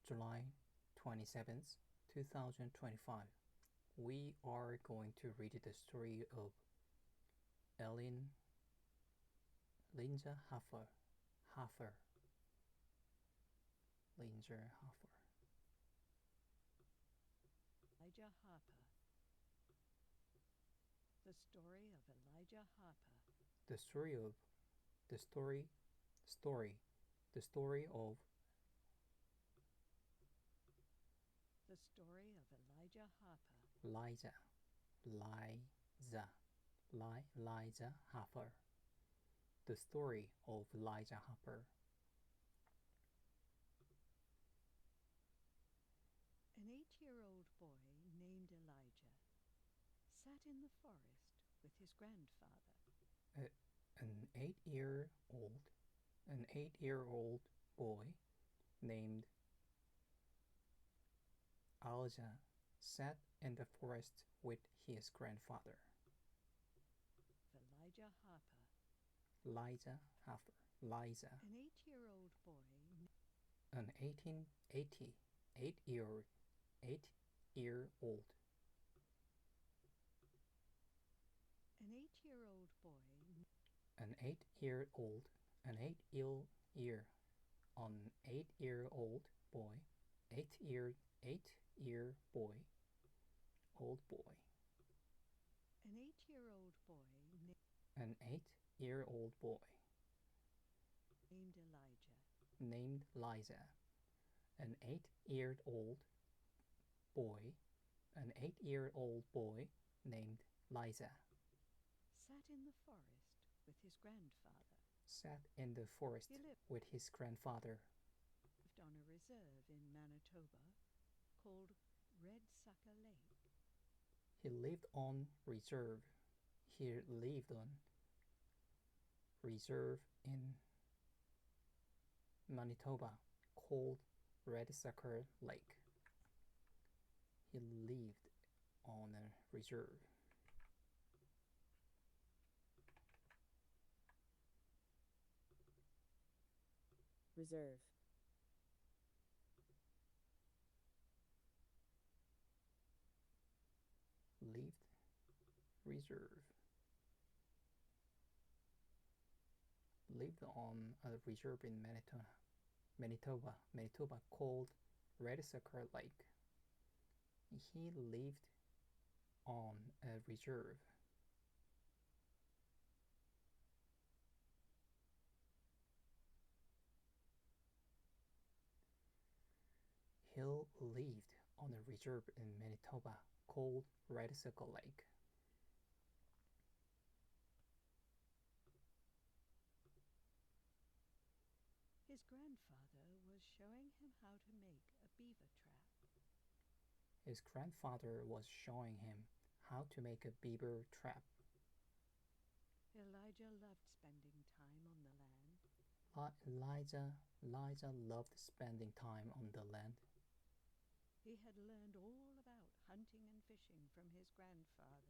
July 27th, 2025. We are going to read the story of Ellen Linda Harper. Linda Harper. Elijah Harper. The story of Elijah Harper. The story of the story story the story of The story of Elijah Harper. Liza Harper. The story of Elijah Harper. An 8-year-old boy named Elijah sat in the forest with his grandfather. An 8-year-old boy named Elijah sat in the forest with his grandfather. Elijah Harper. Liza Harper. Liza. An 8-year-old boy. An 8-year-old. An 8-year-old boy. An 8-year-old. An 8-year. An 8-year-old boy. 8-year boy. Old boy. An 8-year-old boy. An 8-year-old boy. Named Elijah. Named Liza. An 8-year-old boy. An 8-year-old boy named Liza. Sat in the forest with his grandfather. Sat in the forest with his grandfather. Lived on a reserve in Manitoba called Red Sucker Lake. He lived on reserve. He lived on reserve in Manitoba called Red Sucker Lake. He lived on a reserve. Reserve. Lived. Reserve. Lived on a reserve in Manitoba called Red Sucker Lake. He lived on a reserve. He lived on a reserve in Manitoba called Red Sucker Lake. His grandfather was showing him how to make a beaver trap. His grandfather was showing him how to make a beaver trap. Elijah loved spending time on the land. Liza loved spending time on the land. He had learned all about hunting and fishing from his grandfather.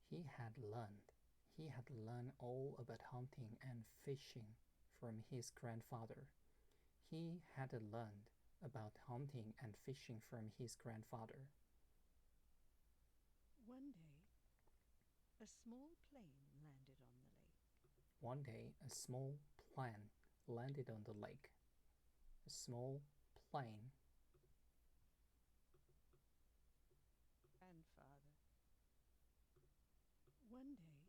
He had learned all about hunting and fishing from his grandfather. He had learned about hunting and fishing from his grandfather. One day, a small plane landed on the lake. One day, a small plane landed on the lake. A small plane. Grandfather. One day,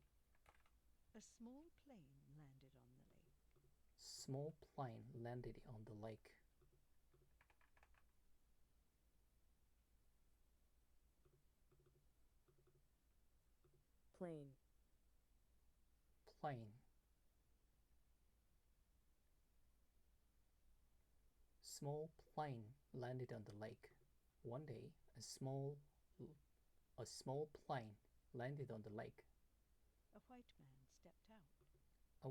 a small plane landed on the lake. Small plane landed on the lake. Plane. Plane. Small plane landed on the lake. One day, a small plane landed on the lake. A white man stepped out. A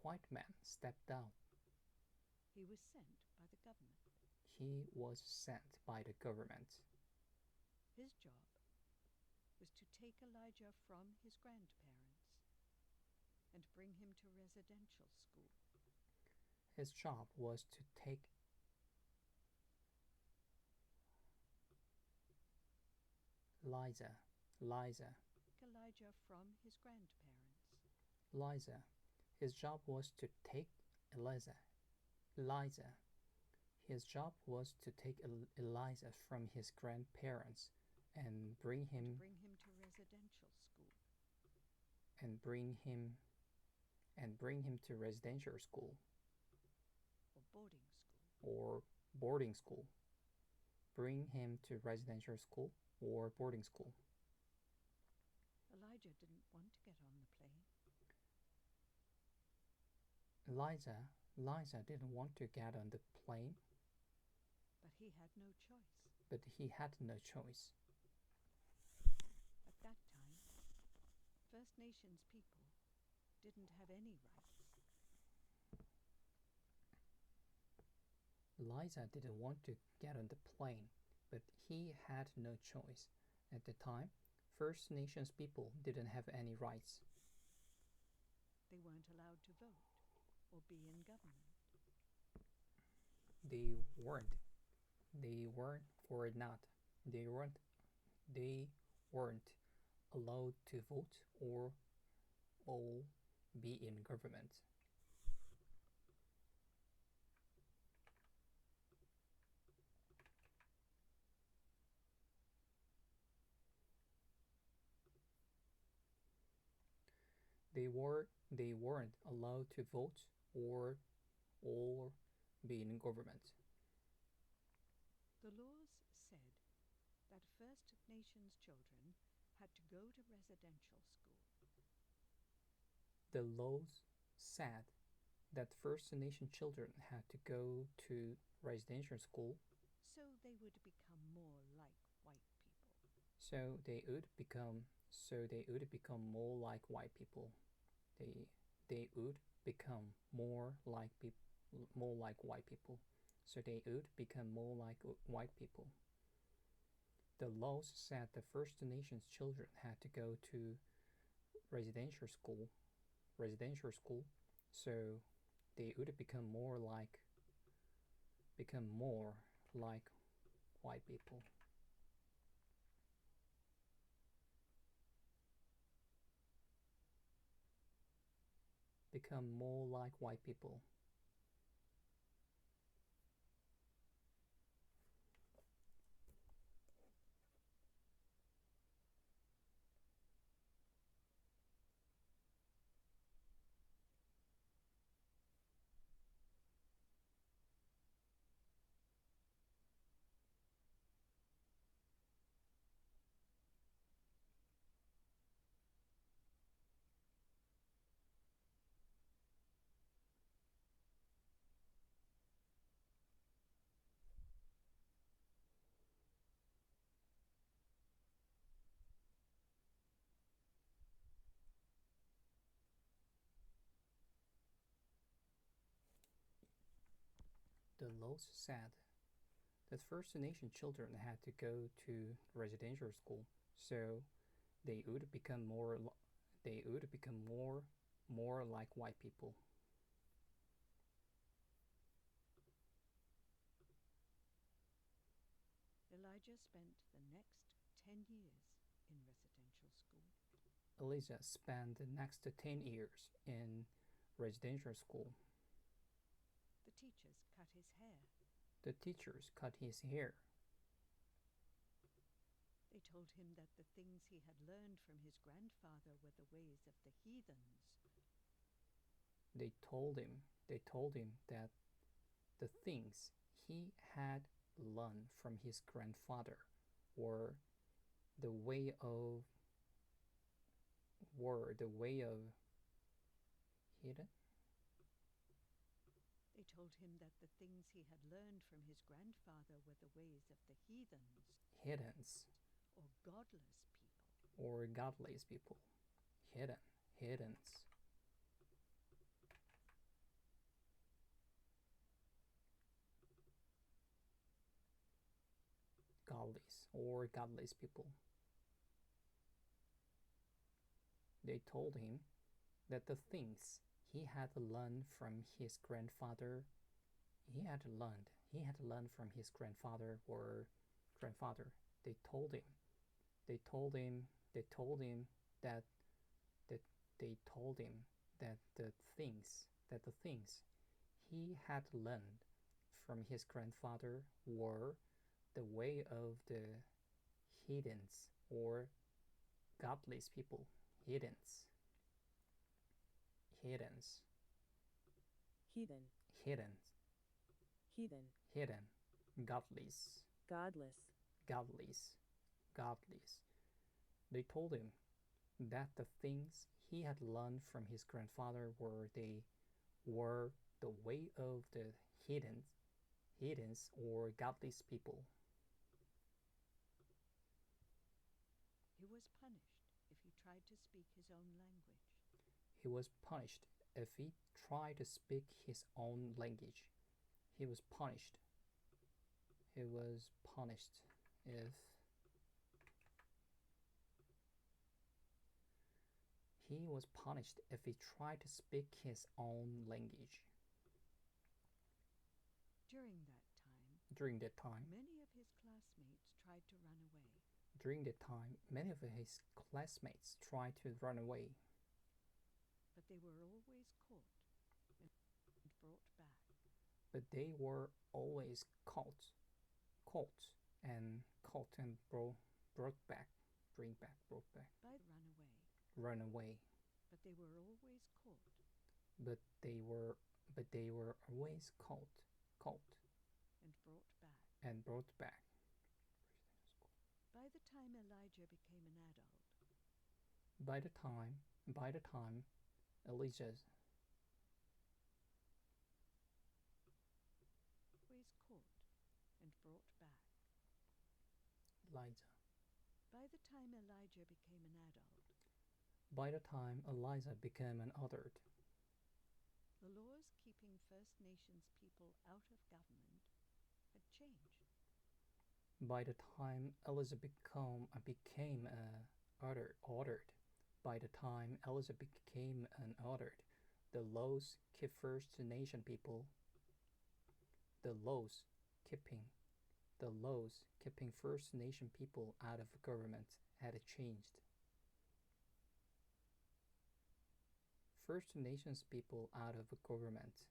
white man stepped out. He was sent by the government. He was sent by the government. His job was to take Elijah from his grandparents and bring him to residential school. His job was to take Liza, Liza, Elijah from his grandparents. Liza. His job was to take Eliza. Eliza. His job was to take Eliza from his grandparents and bring him Bring him to residential school. and bring him to residential school Or boarding school. or boarding school. Bring him to residential school or boarding school. Elijah didn't want to get on the plane. Liza didn't want to get on the plane, But he had no choice. but he had no choice. At that time, First Nations people didn't have any rights. Liza didn't want to get on the plane, but he had no choice. At the time, First Nations people didn't have any rights. They weren't allowed to vote or be in government. They weren't. They weren't or not. They weren't. They weren't allowed to vote or be in government. They weren't allowed to vote or be in government. The laws said that First Nations children had to go to residential school. The laws said that First Nation children had to go to residential school So they would become more like white people. so they would become more like white people. They would become more like white people. So they would become more like white people. The laws said the First Nations children had to go to residential school, so they would become more like white people. Become more like white people. The laws said that First Nation children had to go to residential school, so they would become more like white people. Elijah spent the next 10 years in residential school. Eliza spent the next 10 years in residential school. The teachers cut his hair. The teachers cut his hair. They told him that the things he had learned from his grandfather were the ways of the heathens. They told him that the things he had learned from his grandfather were the way of hidden. They told him that the things he had learned from his grandfather were the ways of the heathens, Hiddens or godless people. or godless people. Hiddens. Godless or godless people. They told him that the things he had learned from his grandfather from his grandfather or grandfather. They told him They told him they told him that that they told him that the things he had learned from his grandfather were the way of the heathens or godless people. Heathens, heathens, Heathen. heathens, Heathen. hidden, godless, Godless. godless, godless. They told him that the things he had learned from his grandfather were the way of the heathens or godless people. He was punished if he tried to speak his own language. He was punished if he tried to speak his own language. He was punished. He was punished if he was punished if he tried to speak his own language. During that time, During that time, many of his classmates tried to run away, during that time, many of his classmates tried to run away, but they were always caught and brought back. but they were always caught, and brought back, brought back, By run away, run away. but they were always caught But they were always caught, and brought back. and brought back. By the time Elijah became an adult, By the time Elijah always caught and brought back. Elijah By the time Elijah became an adult, By the time Elijah became an adult, the laws keeping First Nations people out of government had changed. by the time Elijah became ordered, by the time Elijah became an ordered, the laws keep First Nation people, the laws keeping the laws keeping First Nation people out of government had changed. First Nations people out of government.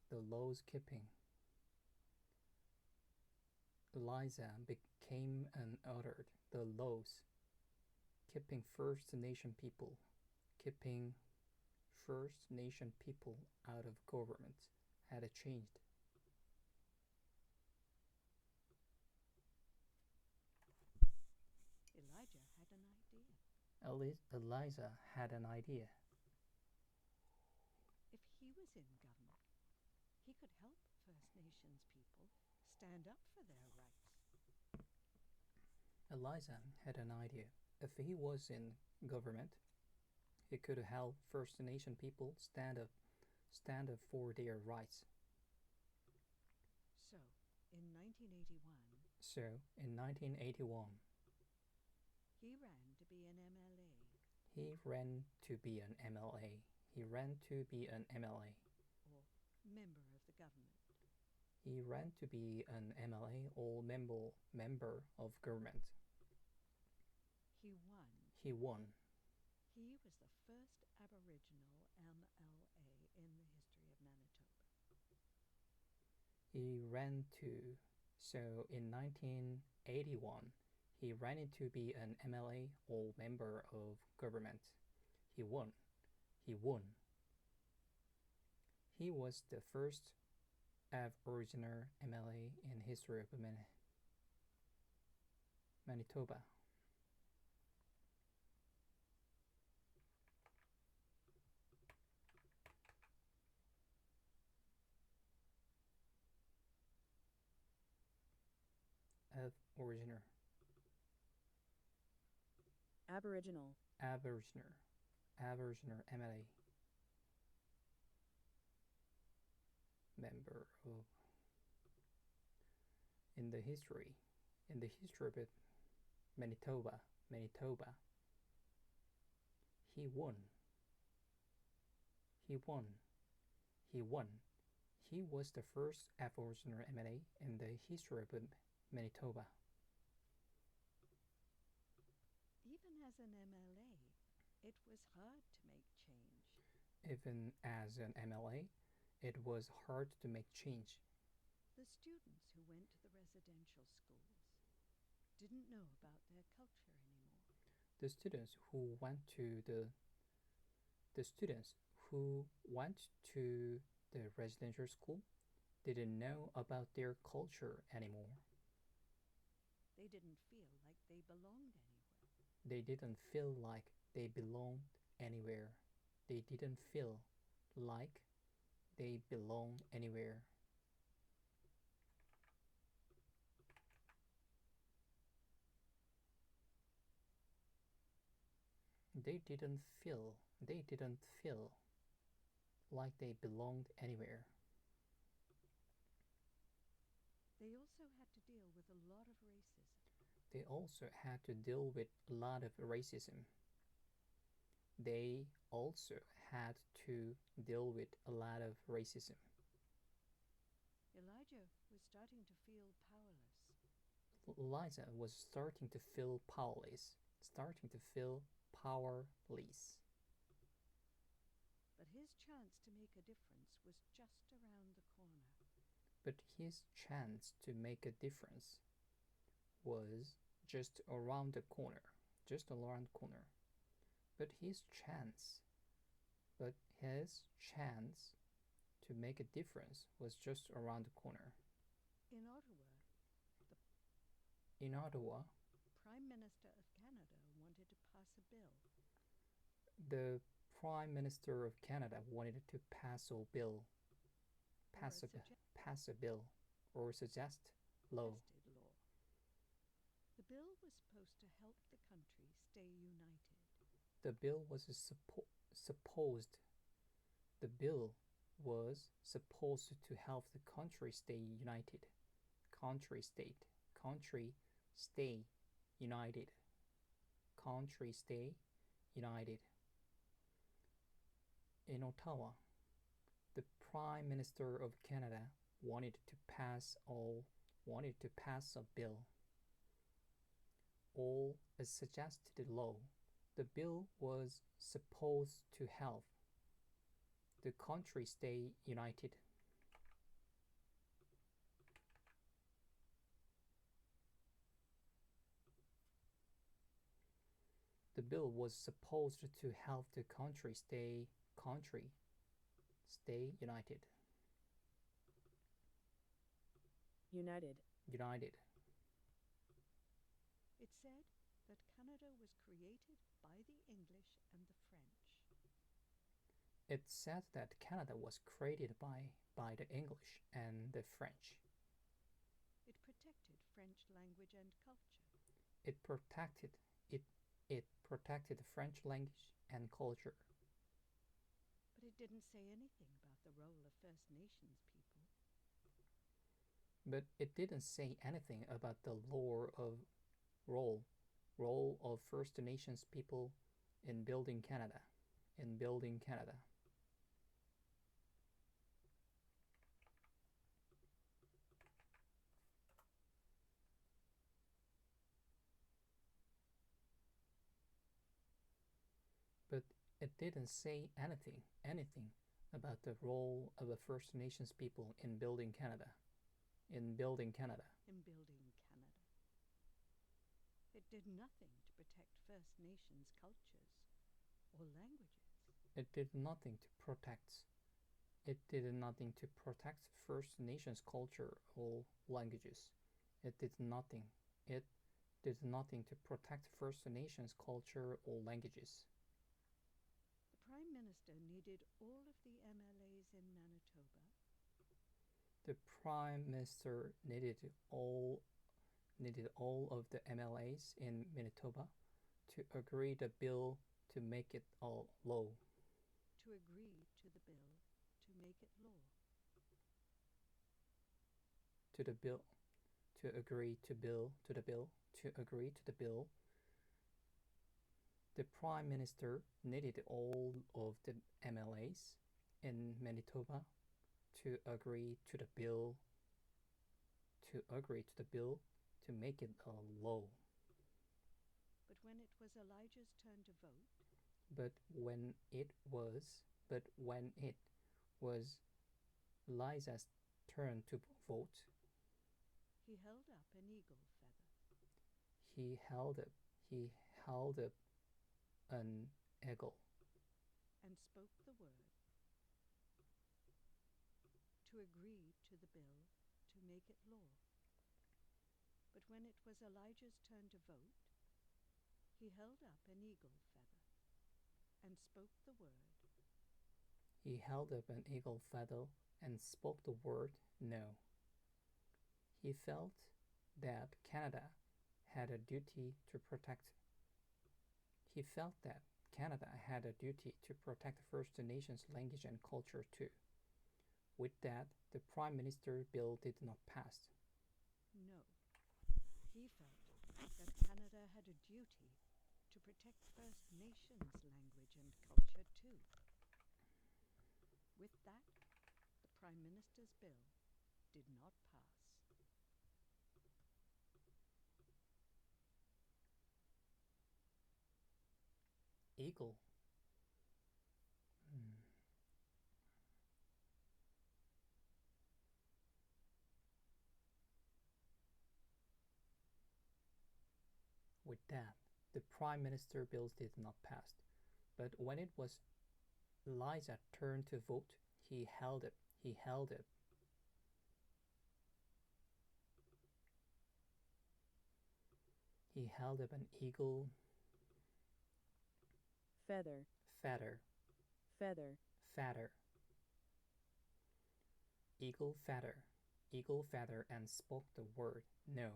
The laws keeping. Elijah became an ordered. The laws keeping First Nation people, keeping First Nation people out of government had changed. Elijah had an idea. Elijah had an idea. If he was in government, he could help First Nations people stand up for their rights. Elijah had an idea. If he was in government, he could help First Nation people stand up for their rights. So, in 1981, So, in 1981, he ran to be an MLA. he ran to be an MLA. He ran to be an MLA. Or member of the government. He ran to be an MLA or member of government. He won. He won. He was the first Aboriginal MLA in the history of Manitoba. He ran to. So in 1981, he ran in to be an MLA or member of government. He won. He won. He was the first Aboriginal MLA in history of Manitoba. Aboriginal. Aboriginal. Aboriginal MLA. member of in the history of it, Manitoba. He won. He won. He won. He was the first Aboriginal MLA in the history of Manitoba. Even as an MLA, it was hard to make change. Even as an MLA, it was hard to make change. The students who went to the residential schools didn't know about their culture anymore. The students who went to the residential school didn't know about their culture anymore. They didn't feel like they belonged anywhere. They didn't feel like they belonged anywhere. They didn't feel like they belonged anywhere. They didn't feel like they belonged anywhere. They also had to deal with a lot of racism. They also had to deal with a lot of racism. They also had to deal with a lot of racism. Elijah was starting to feel powerless. Eliza was starting to feel powerless. But his chance to make a difference was just around the corner. But his chance to make a difference was just around the corner. But his chance to make a difference was just around the corner. In Ottawa, Prime Minister of Canada wanted to pass a bill. The Prime Minister of Canada wanted to pass a bill or suggest law. The bill was supposed to help the country stay united. The bill was supposed to help the country stay united. Country stay united. In Ottawa, the Prime Minister of Canada wanted to pass a bill or a suggested law. The bill was supposed to help the country stay united. The bill was supposed to help the country stay united. United. It said that Canada was created by the English and the French. It said that Canada was created by the English and the French. It protected French language and culture. It protected French language and culture. But it didn't say anything about the role of First Nations people. But it didn't say anything about the role of First Nations people in building Canada. But it didn't say anything about the role of the First Nations people in building Canada. It did nothing to protect First Nations cultures or languages. It did nothing to protect First Nations culture or languages. It did nothing to protect First Nations culture or languages. The Prime Minister needed all of the MLAs in Manitoba. The Prime Minister needed all of the MLAs in Manitoba to agree the bill to make it law. To agree to the bill to make it law. to the bill, to agree to the bill, to agree to the bill. The Prime Minister needed all of the MLAs in Manitoba to agree to the bill, to make it a law. But when it was Elijah's turn to vote, But when it was Liza's turn to vote, he held up an eagle feather he held up an eagle and spoke the word to agree to the bill to make it law. But when it was Elijah's turn to vote, he held up an eagle feather and spoke the word He held up an eagle feather and spoke the word no. He felt that Canada had a duty to protect First Nations language and culture too. With that, the Prime Minister bill did not pass. no. He felt that Canada had a duty to protect First Nations language and culture too. With that, the Prime Minister's bill did not pass. Eagle. With that, the Prime Minister bills did not pass. But when it was Liza's turn to vote, he held it. He held up an eagle feather, feather, feather, eagle feather, and spoke the word no.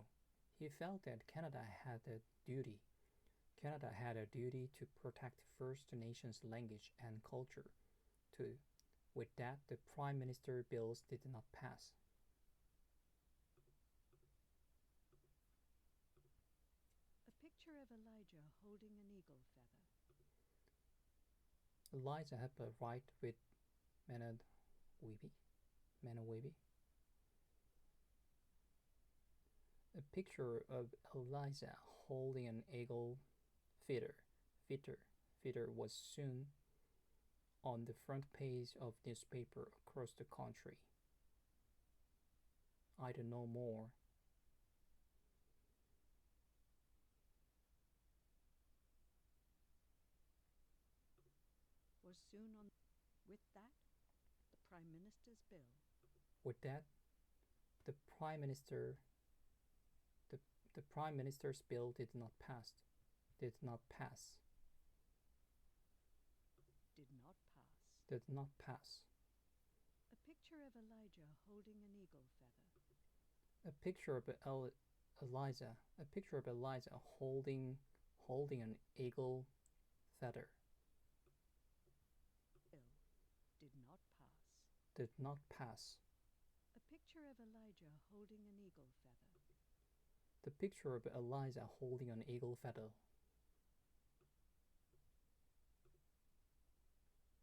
He felt that Canada had a duty to protect First Nations language and culture too. With that, the Prime Minister bills did not pass. A picture of Elijah holding an eagle feather. Eliza had a right with Manaweeby. A picture of Eliza holding an eagle feather was soon on the front page of newspaper across the country. I don't know more. Was soon on. With that, the Prime Minister's bill. With that, the Prime Minister's bill did not pass. Did not pass. A picture of Elijah holding an eagle feather. A picture of Eliza holding an eagle feather. Bill did not pass. A picture of Elijah holding an eagle feather. The picture of Eliza holding an eagle feather.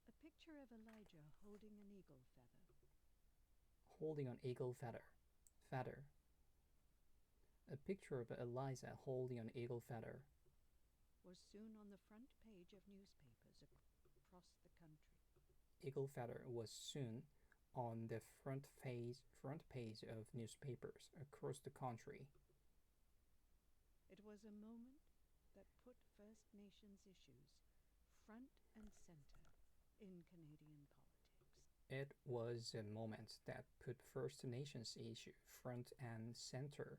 A picture of Elijah holding an eagle feather. Holding an eagle feather. A picture of Eliza holding an eagle feather. Was soon on the front page of newspapers across the country. Eagle feather was soon on the front page of newspapers across the country. It was a moment that put First Nations issues front and center in Canadian politics. It was a moment that put First Nations issue front and center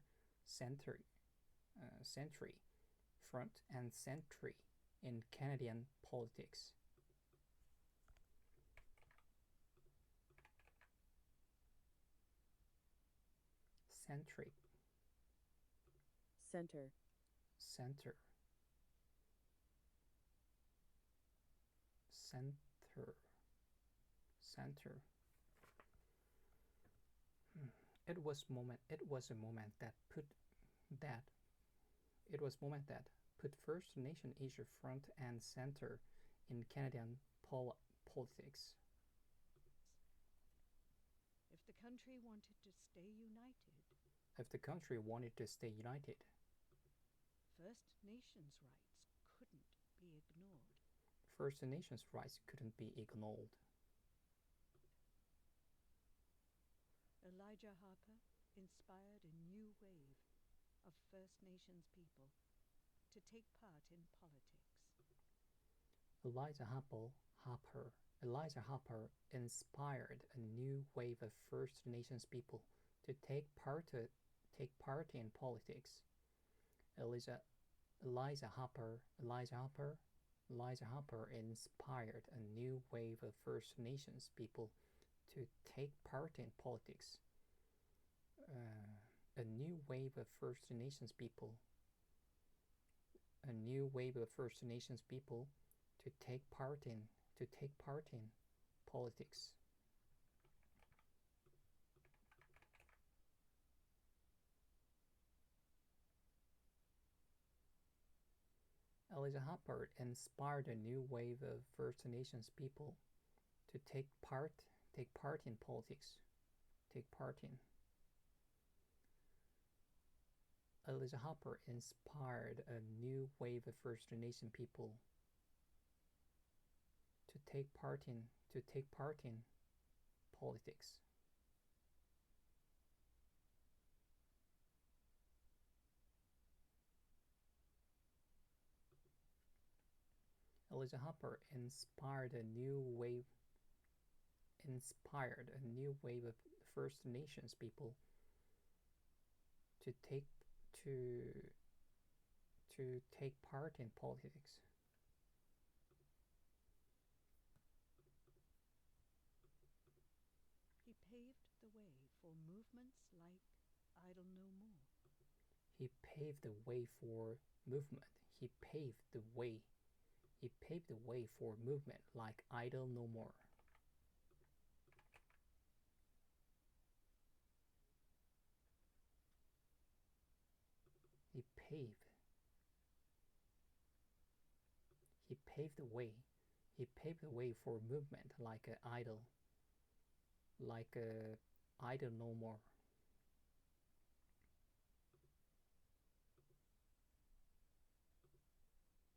in Canadian politics. Centric. center, That it was moment that put First Nation issue front and center in Canadian politics. If the country wanted to stay united, If the country wanted to stay united, First Nations rights couldn't be ignored. First Nations rights couldn't be ignored. Elijah Harper inspired a new wave of First Nations people to take part in politics. Elijah Harper inspired a new wave of First Nations people to take part in politics. Elijah Harper inspired a new wave of First Nations people to take part in politics. A new wave of First Nations people. A new wave of First Nations people to take part in politics. Elijah Harper inspired a new wave of First Nations people to take part in politics. Elijah Harper inspired a new wave of First Nation people to take part in politics. Elijah Harper inspired a new wave of First Nations people to take part in politics. He paved the way for movements like Idle No More. He paved the way for movement. He paved the way for movement like Idle No More. He paved the way for movement like Idle No More.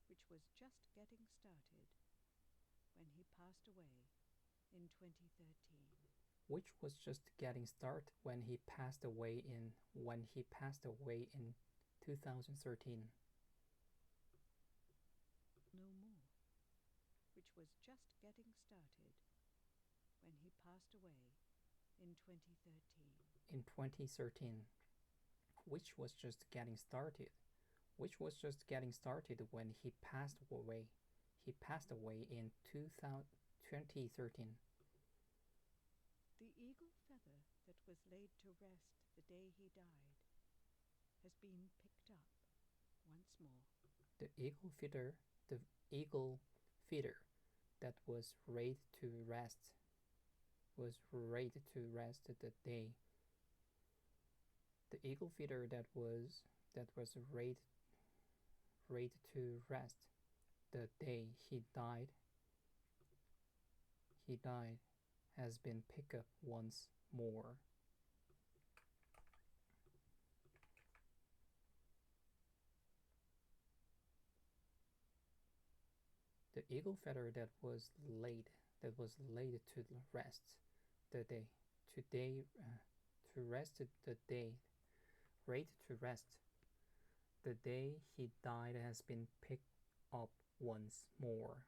Which was just getting started when he passed away in 2013. Which was just getting started when he passed away in 2013. No More, which was just getting started when he passed away in 2013. In 2013, which was just getting started when he passed away. He passed away in 2013. The eagle feather that was laid to rest the day he died has been picked up once more. The eagle feather that was laid to rest the day. The eagle feather that was laid to rest the day he died has been picked up once more. The eagle feather that was laid to rest the day the day he died has been picked up once more.